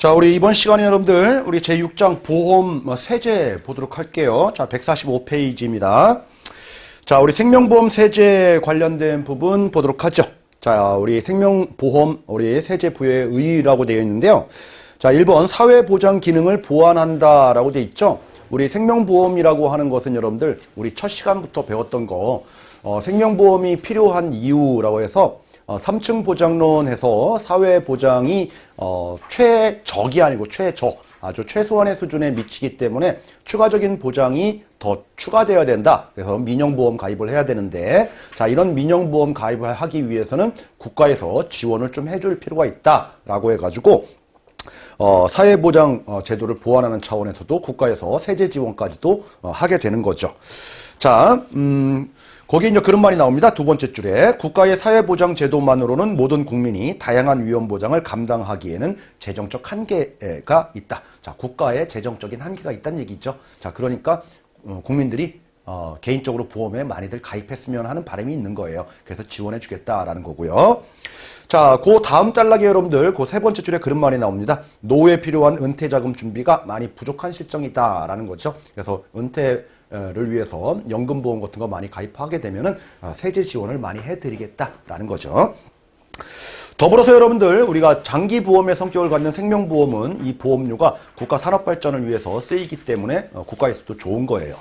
자, 우리 이번 시간에 여러분들, 우리 제6장 보험 세제 보도록 할게요. 자, 145페이지입니다. 자, 우리 생명보험 세제 관련된 부분 보도록 하죠. 자, 우리 생명보험, 우리 세제 부여의 의의라고 되어 있는데요. 자, 1번 사회보장 기능을 보완한다라고 되어 있죠. 우리 생명보험이라고 하는 것은 여러분들, 우리 첫 시간부터 배웠던 거, 생명보험이 필요한 이유라고 해서 3층 보장론에서 사회보장이 최적이 아니고 최저, 아주 최소한의 수준에 미치기 때문에 추가적인 보장이 더 추가되어야 된다. 그래서 민영보험 가입을 해야 되는데, 자, 이런 민영보험 가입을 하기 위해서는 국가에서 지원을 좀 해줄 필요가 있다라고 해가지고 사회보장 제도를 보완하는 차원에서도 국가에서 세제 지원까지도 하게 되는 거죠. 자, 거기에 이제 그런 말이 나옵니다. 두 번째 줄에 국가의 사회보장 제도만으로는 모든 국민이 다양한 위험 보장을 감당하기에는 재정적 한계가 있다. 자, 국가의 재정적인 한계가 있다는 얘기죠. 자, 그러니까 국민들이 개인적으로 보험에 많이들 가입했으면 하는 바람이 있는 거예요. 그래서 지원해 주겠다라는 거고요. 자, 그 다음 단락에 여러분들, 그 세 번째 줄에 그런 말이 나옵니다. 노후에 필요한 은퇴자금 준비가 많이 부족한 실정이다라는 거죠. 그래서 은퇴를 위해서 연금보험 같은 거 많이 가입하게 되면은 세제 지원을 많이 해드리겠다라는 거죠. 더불어서 여러분들, 우리가 장기보험의 성격을 갖는 생명보험은 이 보험료가 국가 산업발전을 위해서 쓰이기 때문에 국가에서도 좋은 거예요.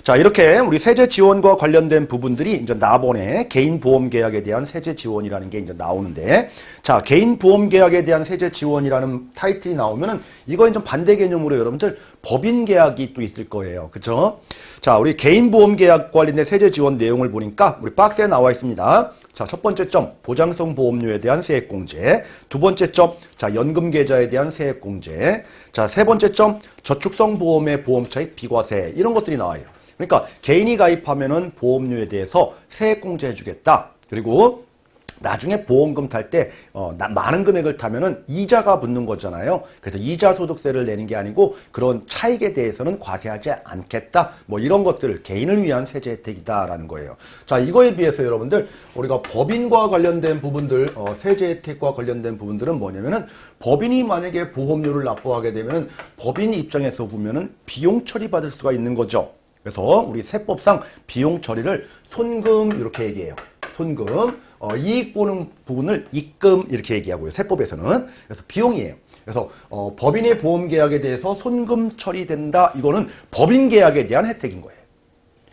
자, 이렇게 우리 세제 지원과 관련된 부분들이 이제 나번에 개인 보험 계약에 대한 세제 지원이라는 게 이제 나오는데, 자, 개인 보험 계약에 대한 세제 지원이라는 타이틀이 나오면은 이거 이제 반대 개념으로 여러분들 법인 계약이 또 있을 거예요. 그쵸? 자, 우리 개인 보험 계약 관련된 세제 지원 내용을 보니까 우리 박스에 나와 있습니다. 자, 첫 번째 점, 보장성 보험료에 대한 세액공제. 두 번째 점, 자, 연금계좌에 대한 세액공제. 자, 세 번째 점, 저축성 보험의 보험차익 비과세. 이런 것들이 나와요. 그러니까 개인이 가입하면은 보험료에 대해서 세액공제 해주겠다. 그리고 나중에 보험금 탈 때 많은 금액을 타면은 이자가 붙는 거잖아요. 그래서 이자 소득세를 내는 게 아니고 그런 차익에 대해서는 과세하지 않겠다. 뭐 이런 것들 개인을 위한 세제 혜택이다라는 거예요. 자, 이거에 비해서 여러분들 우리가 법인과 관련된 부분들, 세제 혜택과 관련된 부분들은 뭐냐면은 법인이 만약에 보험료를 납부하게 되면은 법인 입장에서 보면은 비용 처리받을 수가 있는 거죠. 그래서 우리 세법상 비용 처리를 손금 이렇게 얘기해요. 손금, 이익 보는 부분을 입금 이렇게 얘기하고요. 세법에서는. 그래서 비용이에요. 그래서 법인의 보험 계약에 대해서 손금 처리된다. 이거는 법인 계약에 대한 혜택인 거예요.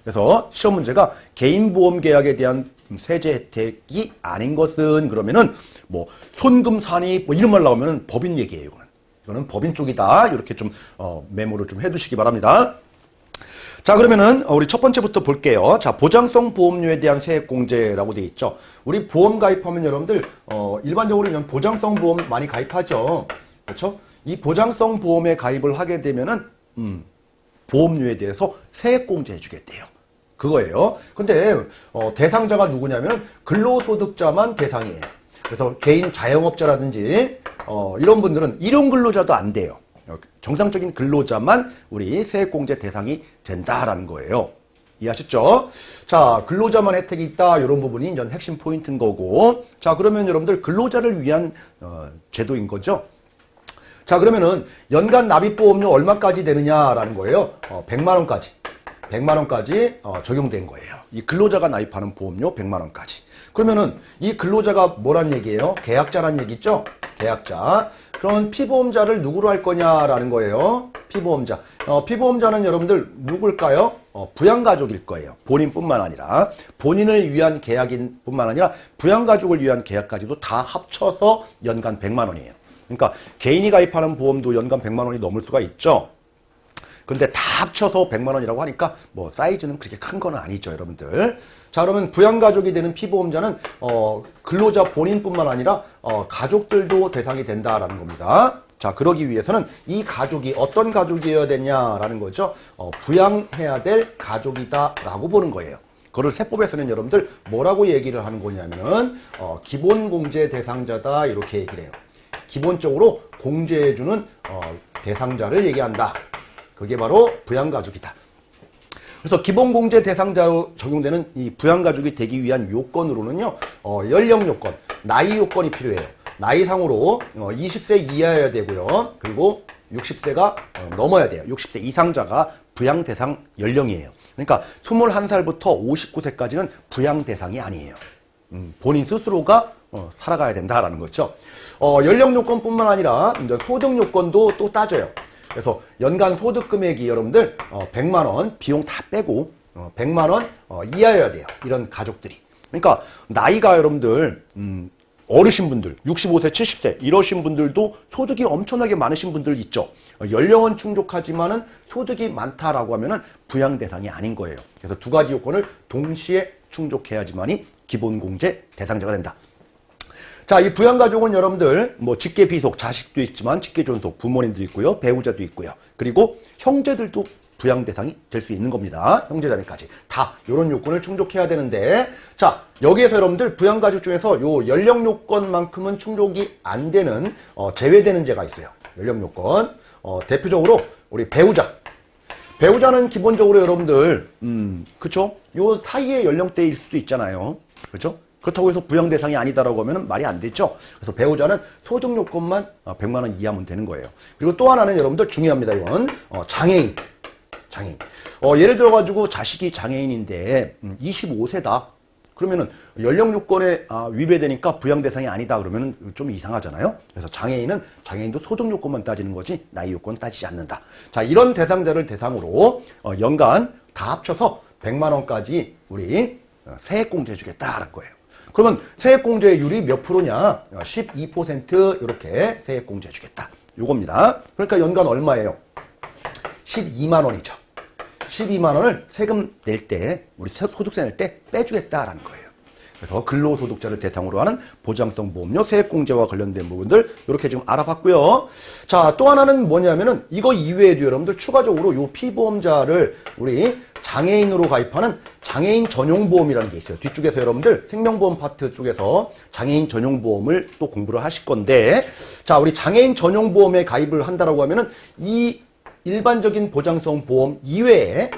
그래서 시험 문제가 개인 보험 계약에 대한 세제 혜택이 아닌 것은 그러면은 뭐 손금 산입 뭐 이런 말 나오면은 법인 얘기예요. 이거는 법인 쪽이다. 이렇게 좀 메모를 좀 해두시기 바랍니다. 자, 그러면은 우리 첫 번째부터 볼게요. 자, 보장성 보험료에 대한 세액공제라고 되어 있죠. 우리 보험 가입하면 여러분들 일반적으로 그냥 보장성 보험 많이 가입하죠. 그렇죠? 이 보장성 보험에 가입을 하게 되면은 보험료에 대해서 세액공제 해주겠대요. 그거예요. 근데 대상자가 누구냐면 근로소득자만 대상이에요. 그래서 개인 자영업자라든지 이런 분들은 일용 근로자도 안 돼요. 정상적인 근로자만 우리 세액공제 대상이 된다라는 거예요. 이해하셨죠? 자, 근로자만 혜택이 있다. 이런 부분이 이제 핵심 포인트인 거고. 자, 그러면 여러분들 근로자를 위한 제도인 거죠. 자, 그러면은 연간 납입보험료 얼마까지 되느냐라는 거예요. 100만 원까지. 100만 원까지 적용된 거예요. 이 근로자가 납입하는 보험료 100만 원까지. 그러면은 이 근로자가 뭐란 얘기예요? 계약자란 얘기죠? 계약자. 그러면 피보험자를 누구로 할 거냐라는 거예요. 피보험자. 피보험자는 여러분들 누굴까요? 부양가족일 거예요. 본인뿐만 아니라. 본인을 위한 계약인 뿐만 아니라 부양가족을 위한 계약까지도 다 합쳐서 연간 100만 원이에요. 그러니까 개인이 가입하는 보험도 연간 100만 원이 넘을 수가 있죠. 근데 다 합쳐서 100만 원이라고 하니까 뭐 사이즈는 그렇게 큰 건 아니죠, 여러분들. 자, 그러면 부양가족이 되는 피보험자는 근로자 본인뿐만 아니라 가족들도 대상이 된다라는 겁니다. 자, 그러기 위해서는 이 가족이 어떤 가족이어야 되냐라는 거죠. 부양해야 될 가족이다라고 보는 거예요. 그걸 세법에서는 여러분들 뭐라고 얘기를 하는 거냐면은 기본공제 대상자다 이렇게 얘기를 해요. 기본적으로 공제해주는 대상자를 얘기한다. 그게 바로 부양가족이다. 그래서 기본공제 대상자로 적용되는 이 부양가족이 되기 위한 요건으로는요, 연령 요건, 나이 요건이 필요해요. 나이상으로 20세 이하여야 되고요. 그리고 60세가 넘어야 돼요. 60세 이상자가 부양 대상 연령이에요. 그러니까 21살부터 59세까지는 부양 대상이 아니에요. 본인 스스로가 살아가야 된다라는 거죠. 연령 요건뿐만 아니라 이제 소득 요건도 또 따져요. 그래서 연간 소득 금액이 여러분들 100만 원 비용 다 빼고 100만 원 이하여야 돼요. 이런 가족들이. 그러니까 나이가 여러분들 어르신분들 65세, 70세 이러신 분들도 소득이 엄청나게 많으신 분들 있죠. 연령은 충족하지만은 소득이 많다라고 하면은 부양 대상이 아닌 거예요. 그래서 두 가지 요건을 동시에 충족해야지만이 기본공제 대상자가 된다. 자, 이 부양가족은 여러분들 뭐 직계 비속 자식도 있지만 직계 존속 부모님도 있고요, 배우자도 있고요, 그리고 형제들도 부양 대상이 될 수 있는 겁니다. 형제자매까지 다 이런 요건을 충족해야 되는데, 자, 여기에서 여러분들 부양가족 중에서 요 연령 요건만큼은 충족이 안 되는 제외되는 제가 있어요. 연령 요건 대표적으로 우리 배우자는 기본적으로 여러분들 그쵸? 요 사이의 연령대일 수도 있잖아요. 그렇죠? 그렇다고 해서 부양 대상이 아니다라고 하면 말이 안 되죠. 그래서 배우자는 소득 요건만 100만 원 이하면 되는 거예요. 그리고 또 하나는 여러분들 중요합니다. 이건 장애인. 예를 들어가지고 자식이 장애인인데 25세다. 그러면은 연령 요건에 위배되니까 부양 대상이 아니다 그러면은 좀 이상하잖아요. 그래서 장애인도 소득 요건만 따지는 거지 나이 요건 따지지 않는다. 자, 이런 대상자를 대상으로 연간 다 합쳐서 100만 원까지 우리 세액공제 주겠다는 거예요. 그러면 세액공제율이 몇 프로냐? 12% 이렇게 세액공제 주겠다. 요겁니다. 그러니까 연간 얼마예요? 12만 원이죠. 12만 원을 세금 낼 때, 우리 소득세 낼 때 빼주겠다라는 거예요. 그래서 근로소득자를 대상으로 하는 보장성 보험료 세액공제와 관련된 부분들 이렇게 지금 알아봤고요. 자, 또 하나는 뭐냐면은 이거 이외에도 여러분들 추가적으로 요 피보험자를 우리 장애인으로 가입하는 장애인 전용보험이라는 게 있어요. 뒤쪽에서 여러분들 생명보험 파트 쪽에서 장애인 전용보험을 또 공부를 하실 건데, 자, 우리 장애인 전용보험에 가입을 한다라고 하면은 이 일반적인 보장성 보험 이외에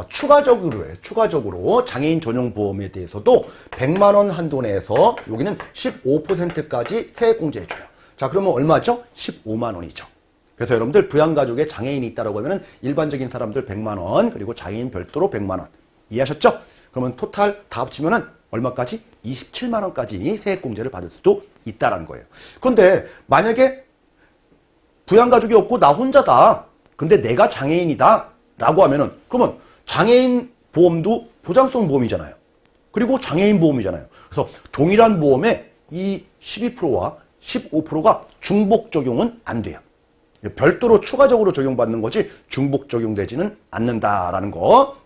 추가적으로 장애인 전용 보험에 대해서도 100만 원 한도 내에서 여기는 15%까지 세액공제 해줘요. 자, 그러면 얼마죠? 15만 원이죠. 그래서 여러분들 부양가족에 장애인이 있다라고 하면은 일반적인 사람들 100만 원, 그리고 장애인 별도로 100만 원. 이해하셨죠? 그러면 토탈 다 합치면은 얼마까지? 27만 원까지 세액공제를 받을 수도 있다라는 거예요. 그런데 만약에 부양가족이 없고 나 혼자다. 근데 내가 장애인이다. 라고 하면은, 그러면 장애인 보험도 보장성 보험이잖아요. 그리고 장애인 보험이잖아요. 그래서 동일한 보험에 이 12%와 15%가 중복 적용은 안 돼요. 별도로 추가적으로 적용받는 거지 중복 적용되지는 않는다라는 거.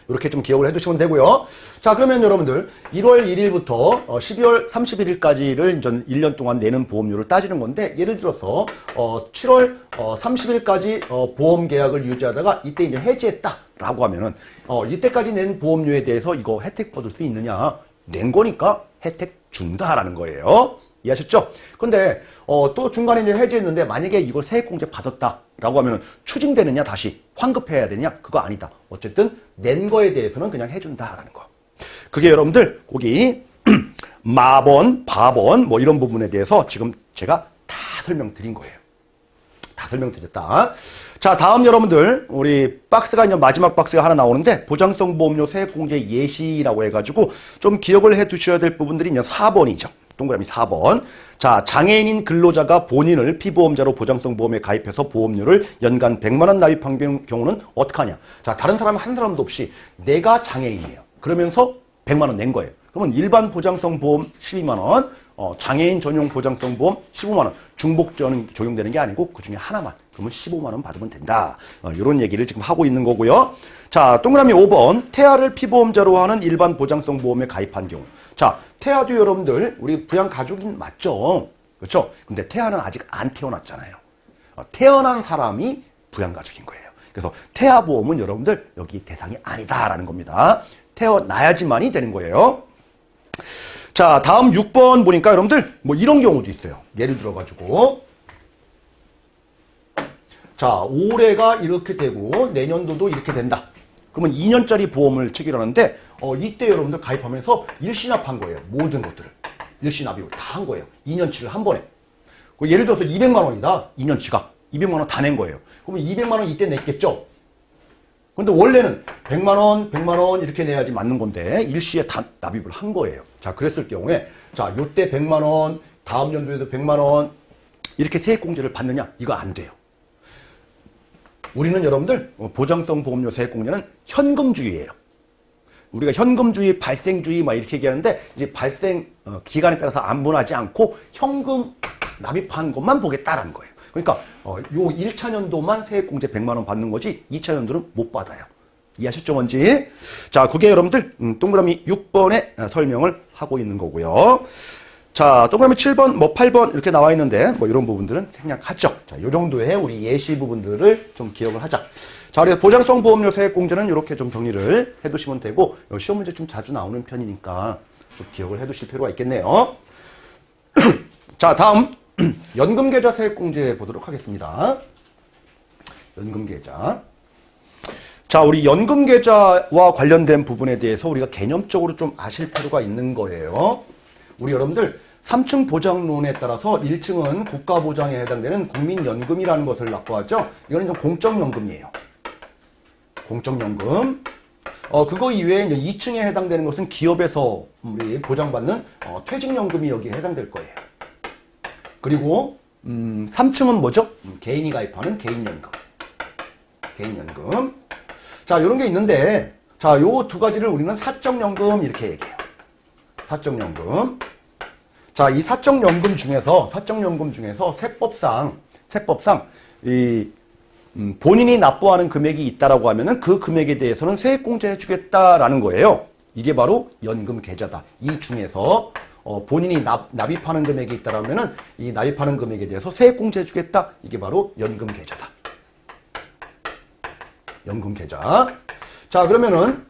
이렇게 좀 기억을 해두시면 되고요. 자, 그러면 여러분들 1월 1일부터 12월 31일까지를 전 1년 동안 내는 보험료를 따지는 건데, 예를 들어서 7월 30일까지 보험 계약을 유지하다가 이때 이제 해지했다라고 하면은 이때까지 낸 보험료에 대해서 이거 혜택 받을 수 있느냐? 낸 거니까 혜택 준다라는 거예요. 이해하셨죠? 근데 또 중간에 이제 해지했는데 만약에 이걸 세액공제 받았다라고 하면은 추징되느냐, 다시 환급해야 되냐? 그거 아니다. 어쨌든 낸 거에 대해서는 그냥 해준다라는 거. 그게 여러분들 거기 마번, 바번 뭐 이런 부분에 대해서 지금 제가 다 설명드린 거예요. 다 설명드렸다. 자, 다음 여러분들 우리 박스가 이제 마지막 박스가 하나 나오는데, 보장성 보험료 세액공제 예시라고 해가지고 좀 기억을 해 두셔야 될 부분들이 이제 4번이죠. 동그라미 4번. 자, 장애인인 근로자가 본인을 피보험자로 보장성 보험에 가입해서 보험료를 연간 100만 원 납입한 경우는 어떻게 하냐? 자, 다른 사람 한 사람도 없이 내가 장애인이에요. 그러면서 100만 원 낸 거예요. 그러면 일반 보장성 보험 12만 원, 장애인 전용 보장성 보험 15만 원, 중복 적용되는 게 아니고 그 중에 하나만, 그러면 15만 원 받으면 된다. 이런 얘기를 지금 하고 있는 거고요. 자, 동그라미 5번. 태아를 피보험자로 하는 일반 보장성 보험에 가입한 경우. 자, 태아도 여러분들 우리 부양 가족인 맞죠? 그렇죠? 근데 태아는 아직 안 태어났잖아요. 태어난 사람이 부양 가족인 거예요. 그래서 태아 보험은 여러분들 여기 대상이 아니다라는 겁니다. 태어나야지만이 되는 거예요. 자, 다음 6번 보니까 여러분들 뭐 이런 경우도 있어요. 예를 들어가지고, 자, 올해가 이렇게 되고 내년도도 이렇게 된다. 그러면 2년짜리 보험을 체결하는데 이때 여러분들 가입하면서 일시납한 거예요. 모든 것들을. 일시 납입을 다 한 거예요. 2년치를 한 번에. 예를 들어서 200만 원이다. 2년치가. 200만 원 다 낸 거예요. 그러면 200만 원 이때 냈겠죠? 근데 원래는 100만 원, 100만 원 이렇게 내야지 맞는 건데 일시에 다 납입을 한 거예요. 자, 그랬을 경우에 자, 요때 100만 원, 다음 연도에도 100만 원 이렇게 세액공제를 받느냐? 이거 안 돼요. 우리는 여러분들 보장성 보험료 세액공제는 현금주의예요. 우리가 현금주의, 발생주의 막 이렇게 얘기하는데 이제 발생 기간에 따라서 안분하지 않고 현금 납입한 것만 보겠다라는 거예요. 그러니까 요 1차 년도만 세액공제 100만 원 받는 거지 2차 년도는 못 받아요. 이해하셨죠 뭔지? 자, 그게 여러분들 동그라미 6번에 설명을 하고 있는 거고요. 자, 동그라미 7번, 뭐 8번 이렇게 나와 있는데 뭐 이런 부분들은 생략하죠. 자, 요 정도의 우리 예시 부분들을 좀 기억을 하자. 자, 그래서 보장성 보험료 세액공제는 이렇게 좀 정리를 해두시면 되고 시험 문제 좀 자주 나오는 편이니까 좀 기억을 해두실 필요가 있겠네요. 자, 다음 연금계좌 세액공제 보도록 하겠습니다. 연금계좌. 자, 우리 연금계좌와 관련된 부분에 대해서 우리가 개념적으로 좀 아실 필요가 있는 거예요. 우리 여러분들 3층 보장론에 따라서 1층은 국가보장에 해당되는 국민연금이라는 것을 납부하죠. 이거는 좀 공적연금이에요. 공적연금. 그거 이외에 이제 2층에 해당되는 것은 기업에서 우리 보장받는 퇴직연금이 여기에 해당될 거예요. 그리고 3층은 뭐죠? 개인이 가입하는 개인연금. 개인연금. 자, 이런 게 있는데 자, 요 두 가지를 우리는 사적연금 이렇게 얘기해요. 사적연금. 자, 이 사적연금 중에서 세법상 이 본인이 납부하는 금액이 있다라고 하면은 그 금액에 대해서는 세액공제 해주겠다라는 거예요. 이게 바로 연금계좌다. 이 중에서 본인이 납입하는 금액이 있다라면은 이 납입하는 금액에 대해서 세액공제 해주겠다. 이게 바로 연금계좌다. 연금계좌. 자, 그러면은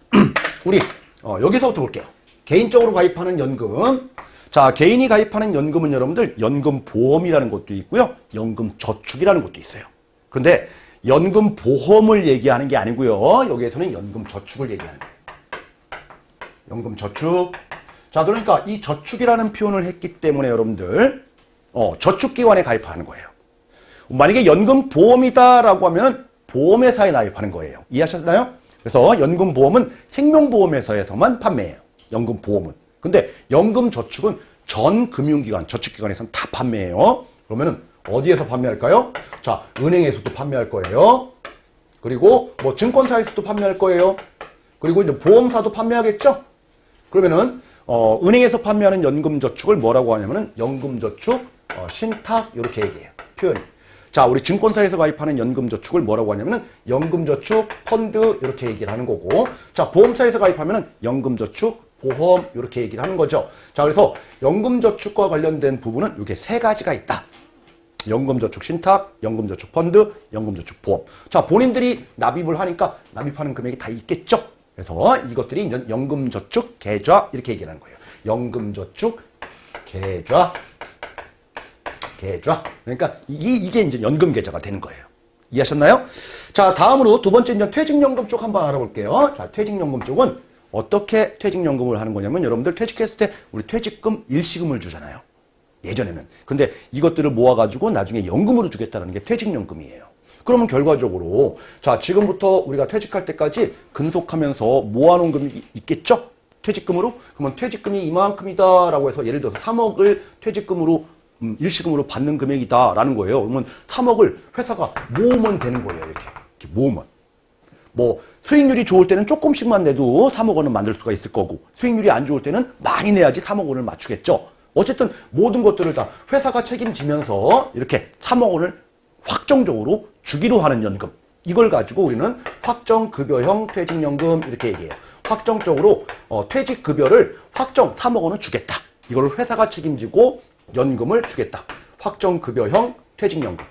우리 여기서부터 볼게요. 개인적으로 가입하는 연금. 자, 개인이 가입하는 연금은 여러분들 연금보험이라는 것도 있고요. 연금저축이라는 것도 있어요. 근데 연금보험을 얘기하는 게 아니고요. 여기에서는 연금저축을 얘기하는 거예요. 연금저축. 자, 그러니까 이 저축이라는 표현을 했기 때문에 여러분들 저축기관에 가입하는 거예요. 만약에 연금보험이다라고 하면은 보험회사에 가입하는 거예요. 이해하셨나요? 그래서 연금보험은 생명보험회사에서만 판매해요. 연금보험은. 근데 연금저축은 전 금융기관, 저축기관에서는 다 판매해요. 그러면은 어디에서 판매할까요? 자, 은행에서도 판매할 거예요. 그리고 뭐 증권사에서도 판매할 거예요. 그리고 이제 보험사도 판매하겠죠? 그러면은 은행에서 판매하는 연금저축을 뭐라고 하냐면은 연금저축 신탁 이렇게 얘기해요. 표현이. 자, 우리 증권사에서 가입하는 연금저축을 뭐라고 하냐면은 연금저축 펀드 이렇게 얘기를 하는 거고, 자, 보험사에서 가입하면은 연금저축 보험 이렇게 얘기를 하는 거죠. 자, 그래서 연금저축과 관련된 부분은 이렇게 세 가지가 있다. 연금저축 신탁, 연금저축 펀드, 연금저축 보험. 자, 본인들이 납입을 하니까 납입하는 금액이 다 있겠죠. 그래서 이것들이 이제 연금저축 계좌 이렇게 얘기를 하는 거예요. 연금저축 계좌. 그러니까 이게 이제 연금계좌가 되는 거예요. 이해하셨나요? 자, 다음으로 두 번째 이제 퇴직연금 쪽 한번 알아볼게요. 자, 퇴직연금 쪽은 어떻게 퇴직연금을 하는 거냐면 여러분들 퇴직했을 때 우리 퇴직금 일시금을 주잖아요. 예전에는. 근데 이것들을 모아가지고 나중에 연금으로 주겠다는 게 퇴직연금이에요. 그러면 결과적으로 자, 지금부터 우리가 퇴직할 때까지 근속하면서 모아놓은 금액이 있겠죠? 퇴직금으로? 그러면 퇴직금이 이만큼이다라고 해서 예를 들어서 3억을 퇴직금으로 일시금으로 받는 금액이다라는 거예요. 그러면 3억을 회사가 모으면 되는 거예요. 이렇게 모으면. 뭐 수익률이 좋을 때는 조금씩만 내도 3억 원은 만들 수가 있을 거고, 수익률이 안 좋을 때는 많이 내야지 3억 원을 맞추겠죠. 어쨌든 모든 것들을 다 회사가 책임지면서 이렇게 3억 원을 확정적으로 주기로 하는 연금. 이걸 가지고 우리는 확정급여형 퇴직연금 이렇게 얘기해요. 확정적으로 퇴직급여를 확정 3억 원은 주겠다. 이걸 회사가 책임지고 연금을 주겠다. 확정급여형 퇴직연금.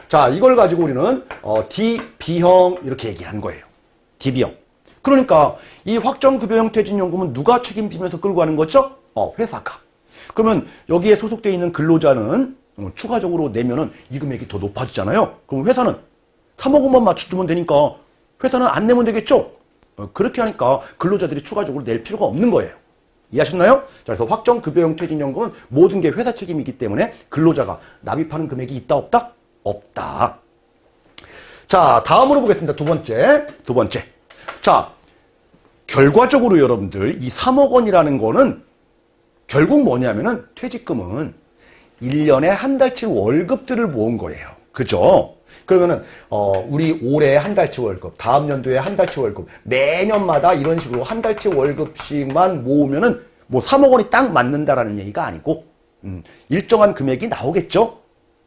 자, 이걸 가지고 우리는 DB형 이렇게 얘기를 하는 거예요. DB형. 그러니까 이 확정급여형 퇴직연금은 누가 책임지면서 끌고 가는 거죠? 회사가. 그러면 여기에 소속되어 있는 근로자는 추가적으로 내면은 이 금액이 더 높아지잖아요. 그럼 회사는 3억 원만 맞춰주면 되니까 회사는 안 내면 되겠죠? 그렇게 하니까 근로자들이 추가적으로 낼 필요가 없는 거예요. 이해하셨나요? 자, 그래서 확정급여형 퇴직연금은 모든 게 회사 책임이기 때문에 근로자가 납입하는 금액이 있다 없다? 없다. 자, 다음으로 보겠습니다. 두 번째. 자, 결과적으로 여러분들 이 3억 원이라는 거는 결국 뭐냐면은 퇴직금은 1년에 한 달치 월급들을 모은 거예요. 그죠? 그러면은 우리 올해 한 달치 월급, 다음 연도에 한 달치 월급, 매년마다 이런 식으로 한 달치 월급씩만 모으면은 뭐 3억 원이 딱 맞는다라는 얘기가 아니고 일정한 금액이 나오겠죠?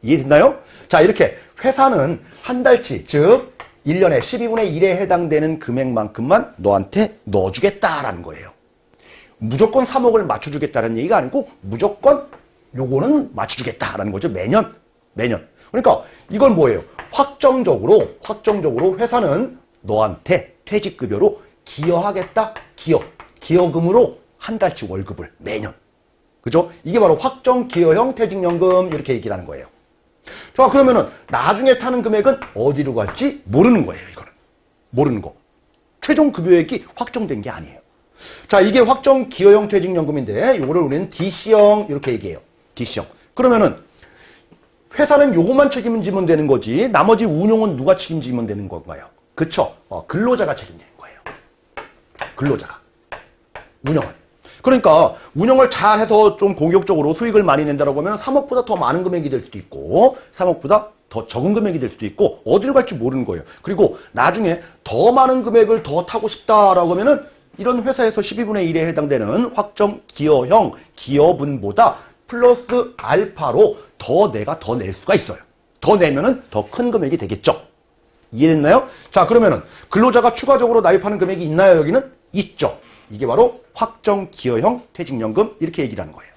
이해됐나요? 자, 이렇게 회사는 한 달치, 즉 1년에 12분의 1에 해당되는 금액만큼만 너한테 넣어주겠다라는 거예요. 무조건 3억을 맞춰주겠다는 얘기가 아니고 무조건 요거는 맞춰주겠다라는 거죠. 매년. 그러니까 이건 뭐예요? 확정적으로 회사는 너한테 퇴직급여로 기여하겠다. 기여금으로 한 달치 월급을 매년. 그죠? 이게 바로 확정기여형 퇴직연금 이렇게 얘기를 하는 거예요. 자, 그러면은 나중에 타는 금액은 어디로 갈지 모르는 거예요. 이거는. 모르는 거. 최종 급여액이 확정된 게 아니에요. 자, 이게 확정기여형 퇴직연금인데 요거를 우리는 DC형 이렇게 얘기해요. DC형. 그러면은 회사는 요것만 책임지면 되는 거지 나머지 운용은 누가 책임지면 되는 건가요? 그쵸? 근로자가 책임지는 거예요. 근로자가. 운영을. 그러니까 운영을 잘해서 좀 공격적으로 수익을 많이 낸다라고 하면 3억보다 더 많은 금액이 될 수도 있고 3억보다 더 적은 금액이 될 수도 있고 어디로 갈지 모르는 거예요. 그리고 나중에 더 많은 금액을 더 타고 싶다라고 하면은 이런 회사에서 12분의 1에 해당되는 확정기여형 기여분보다 플러스 알파로 내가 더 낼 수가 있어요. 더 내면은 더 큰 금액이 되겠죠. 이해됐나요? 자, 그러면은 근로자가 추가적으로 납입하는 금액이 있나요? 여기는 있죠. 이게 바로 확정기여형 퇴직연금 이렇게 얘기를 하는 거예요.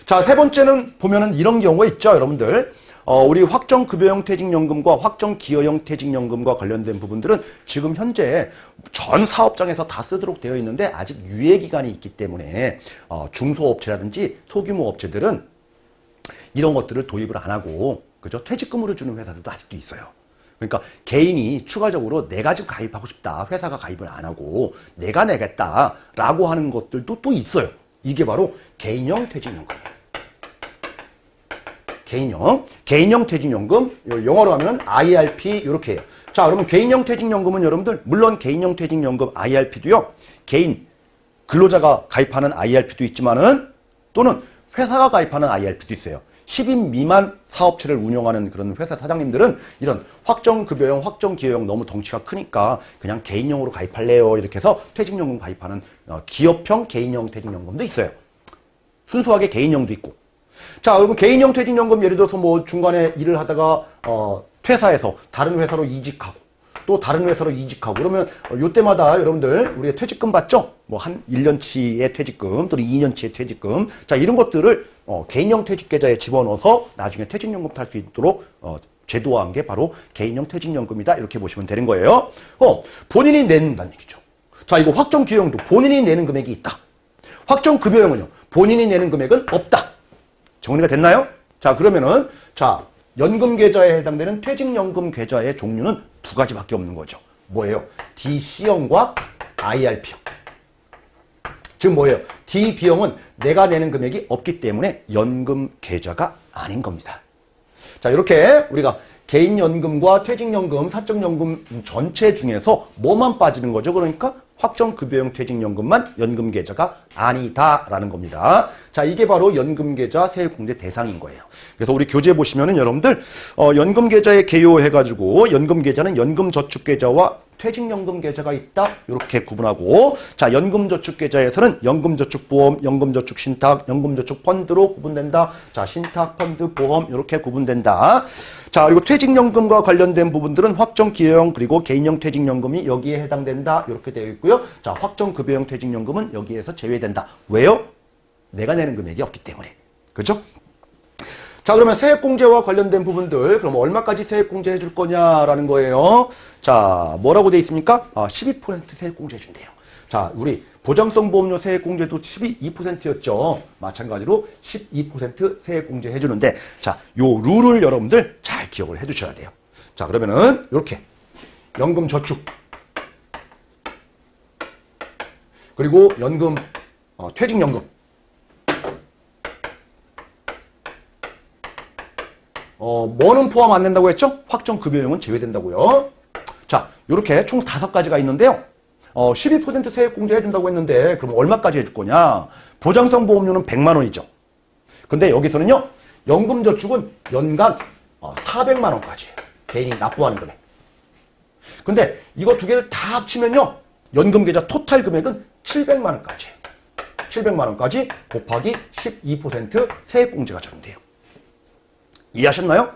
자, 세 번째는 보면은 이런 경우가 있죠, 여러분들. 우리 확정급여형 퇴직연금과 확정기여형 퇴직연금과 관련된 부분들은 지금 현재 전 사업장에서 다 쓰도록 되어 있는데 아직 유예기간이 있기 때문에 중소업체라든지 소규모 업체들은 이런 것들을 도입을 안 하고 그죠? 퇴직금으로 주는 회사들도 아직도 있어요. 그러니까 개인이 추가적으로 내가 지금 가입하고 싶다. 회사가 가입을 안 하고 내가 내겠다라고 하는 것들도 또 있어요. 이게 바로 개인형 퇴직연금이에요. 개인형 퇴직연금, 영어로 하면 IRP 이렇게 해요. 자, 그러면 개인형 퇴직연금은 여러분들 물론 개인형 퇴직연금 IRP도요. 개인 근로자가 가입하는 IRP도 있지만은 또는 회사가 가입하는 IRP도 있어요. 10인 미만 사업체를 운영하는 그런 회사 사장님들은 이런 확정급여형, 확정기여형 너무 덩치가 크니까 그냥 개인형으로 가입할래요. 이렇게 해서 퇴직연금 가입하는 기업형 개인형 퇴직연금도 있어요. 순수하게 개인형도 있고. 자, 그러면 개인형 퇴직연금 예를 들어서 뭐 중간에 일을 하다가 퇴사해서 다른 회사로 이직하고 또 다른 회사로 이직하고 그러면 요때마다 여러분들 우리가 퇴직금 받죠? 뭐 한 1년치의 퇴직금 또는 2년치의 퇴직금. 자, 이런 것들을 개인형 퇴직계좌에 집어넣어서 나중에 퇴직연금 탈 수 있도록 제도화한 게 바로 개인형 퇴직연금이다. 이렇게 보시면 되는 거예요. 본인이 낸다는 얘기죠. 자, 이거 확정기여형도 본인이 내는 금액이 있다. 확정급여형은요. 본인이 내는 금액은 없다. 정리가 됐나요? 자, 그러면은 자, 연금 계좌에 해당되는 퇴직연금 계좌의 종류는 두 가지밖에 없는 거죠. 뭐예요? DC형과 IRP형. 즉 뭐예요? DB형은 내가 내는 금액이 없기 때문에 연금 계좌가 아닌 겁니다. 자, 이렇게 우리가 개인연금과 퇴직연금, 사적연금 전체 중에서 뭐만 빠지는 거죠? 그러니까 확정급여형 퇴직연금만 연금계좌가 아니다라는 겁니다. 자, 이게 바로 연금계좌 세액공제 대상인 거예요. 그래서 우리 교재 보시면은 여러분들 연금계좌에 개요해가지고 연금계좌는 연금저축계좌와 퇴직연금계좌가 있다. 이렇게 구분하고 자, 연금저축계좌에서는 연금저축보험, 연금저축신탁, 연금저축펀드로 구분된다. 자, 신탁, 펀드, 보험 이렇게 구분된다. 자, 그리고 퇴직연금과 관련된 부분들은 확정기여형 그리고 개인형 퇴직연금이 여기에 해당된다. 이렇게 되어 있고요. 자, 확정급여형 퇴직연금은 여기에서 제외된다. 왜요? 내가 내는 금액이 없기 때문에. 그렇죠? 자, 그러면 세액공제와 관련된 부분들 그럼 얼마까지 세액공제 해줄 거냐라는 거예요. 자, 뭐라고 돼 있습니까? 12% 세액공제 해준대요. 자, 우리 보장성 보험료 세액공제도 12%였죠. 마찬가지로 12% 세액공제 해주는데 자, 요 룰을 여러분들 잘 기억을 해 두셔야 돼요. 자, 그러면은 이렇게 연금저축 그리고 연금 퇴직연금. 뭐는 포함 안 된다고 했죠? 확정급여용은 제외된다고요. 자, 이렇게 총 5가지가 있는데요. 12% 세액공제 해준다고 했는데 그럼 얼마까지 해줄 거냐? 보장성 보험료는 100만 원이죠. 근데 여기서는요. 연금저축은 연간 400만 원까지 개인이 납부하는 금액. 근데 이거 두 개를 다 합치면요. 연금계좌 토탈 금액은 700만 원까지. 700만 원까지 곱하기 12% 세액공제가 적용돼요. 이해하셨나요?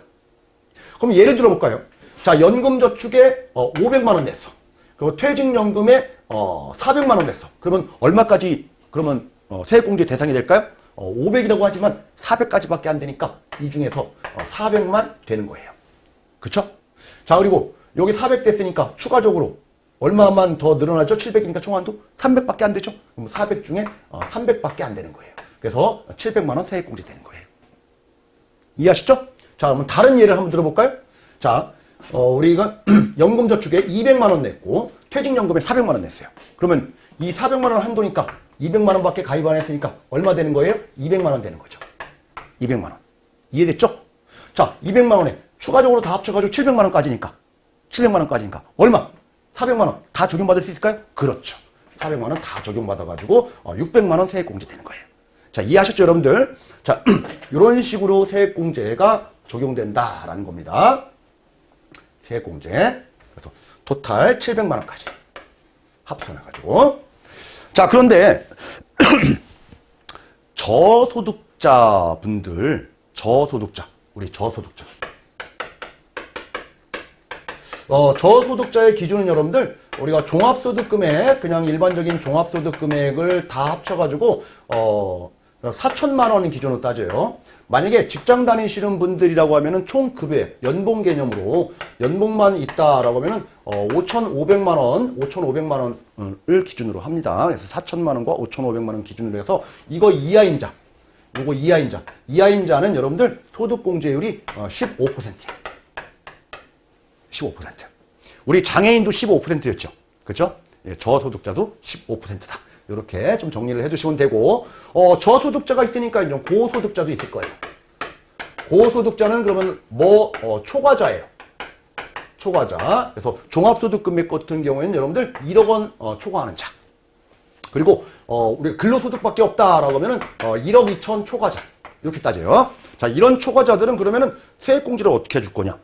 그럼 예를 들어볼까요? 자, 연금저축에 500만 원 냈어. 그리고 퇴직연금에 400만 원 냈어. 그러면 얼마까지 그러면 세액공제 대상이 될까요? 500이라고 하지만 400까지밖에 안 되니까 이 중에서 400만 되는 거예요. 그쵸? 자, 그리고 여기 400 됐으니까 추가적으로 얼마만 더 늘어나죠? 700이니까 총한도 300밖에 안 되죠? 그럼 400 중에 300밖에 안 되는 거예요. 그래서 700만 원 세액공제 되는 거예요. 이해하시죠? 자, 그러면 다른 예를 한번 들어볼까요? 자, 우리가 연금저축에 200만 원 냈고 퇴직연금에 400만 원 냈어요. 그러면 이 400만 원 한도니까 200만 원밖에 가입 안 했으니까 얼마 되는 거예요? 200만 원 되는 거죠. 200만 원. 이해됐죠? 자, 200만 원에 추가적으로 다 합쳐가지고 700만 원까지니까 700만 원까지니까 얼마? 400만 원 다 적용받을 수 있을까요? 그렇죠. 400만 원 다 적용받아가지고 600만 원 세액공제 되는 거예요. 자, 이해하셨죠, 여러분들? 자, 이런 식으로 세액공제가 적용된다라는 겁니다. 세액공제. 그래서 토탈 700만 원까지 합산해가지고. 자, 그런데 저소득자분들, 우리 저소득자. 저소득자의 기준은 여러분들 우리가 종합소득금액, 그냥 일반적인 종합소득금액을 다 합쳐가지고 4천만 원인 기준으로 따져요. 만약에 직장 다니시는 분들이라고 하면은 총 급여액, 연봉 개념으로 연봉만 있다라고 하면은 5,500만 원을 기준으로 합니다. 그래서 4천만 원과 5,500만 원 기준으로 해서 이거 이하인자, 요거 이하인자. 이하인자는 여러분들 소득공제율이 15%예요. 15%. 우리 장애인도 15%였죠. 그죠? 예, 저소득자도 15%다. 이렇게 좀 정리를 해주시면 되고, 저소득자가 있으니까 이제 고소득자도 있을 거예요. 고소득자는 그러면 초과자예요. 초과자. 그래서 종합소득금액 같은 경우에는 여러분들 1억 원 초과하는 자. 그리고 우리 근로소득밖에 없다라고 하면은 1억 2천 초과자. 이렇게 따져요. 자, 이런 초과자들은 그러면은 세액공제를 어떻게 해줄 거냐?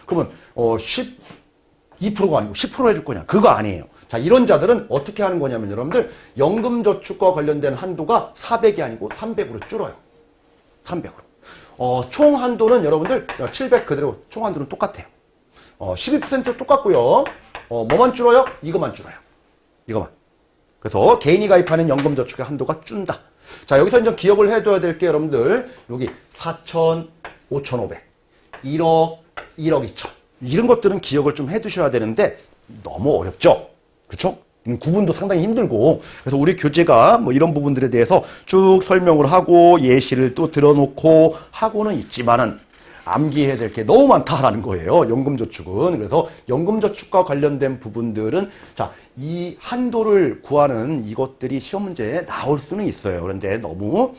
그러면 12%가 아니고 10% 해줄 거냐? 그거 아니에요. 자, 이런 자들은 어떻게 하는 거냐면 여러분들 연금저축과 관련된 한도가 400이 아니고 300으로 줄어요. 300으로. 총 한도는 여러분들 700 그대로 총 한도는 똑같아요. 12% 똑같고요. 뭐만 줄어요? 이것만 줄어요. 이것만. 그래서 개인이 가입하는 연금저축의 한도가 준다. 자, 여기서 이제 기억을 해둬야 될 게 여러분들 여기 4천, 5,500, 1억, 1억 2천 이런 것들은 기억을 좀 해두셔야 되는데 너무 어렵죠? 그쵸? 구분도 상당히 힘들고 그래서 우리 교재가 뭐 이런 부분들에 대해서 쭉 설명을 하고 예시를 또 들어놓고 하고는 있지만은 암기해야 될 게 너무 많다라는 거예요. 연금저축은. 그래서 연금저축과 관련된 부분들은 자, 이 한도를 구하는 이것들이 시험 문제에 나올 수는 있어요. 그런데 너무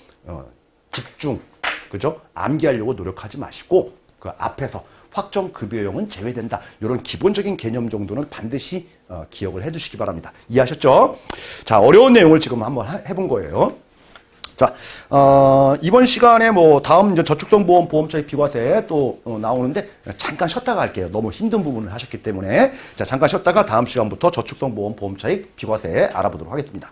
집중, 그죠? 암기하려고 노력하지 마시고 그 앞에서 확정급여용은 제외된다. 이런 기본적인 개념 정도는 반드시 기억을 해두시기 바랍니다. 이해하셨죠? 자, 어려운 내용을 지금 한번 해본 거예요. 자, 이번 시간에 뭐 다음 이제 저축성 보험 보험차익 비과세 또 나오는데 잠깐 쉬었다가 할게요. 너무 힘든 부분을 하셨기 때문에 자, 잠깐 쉬었다가 다음 시간부터 저축성 보험 보험차익 비과세 알아보도록 하겠습니다.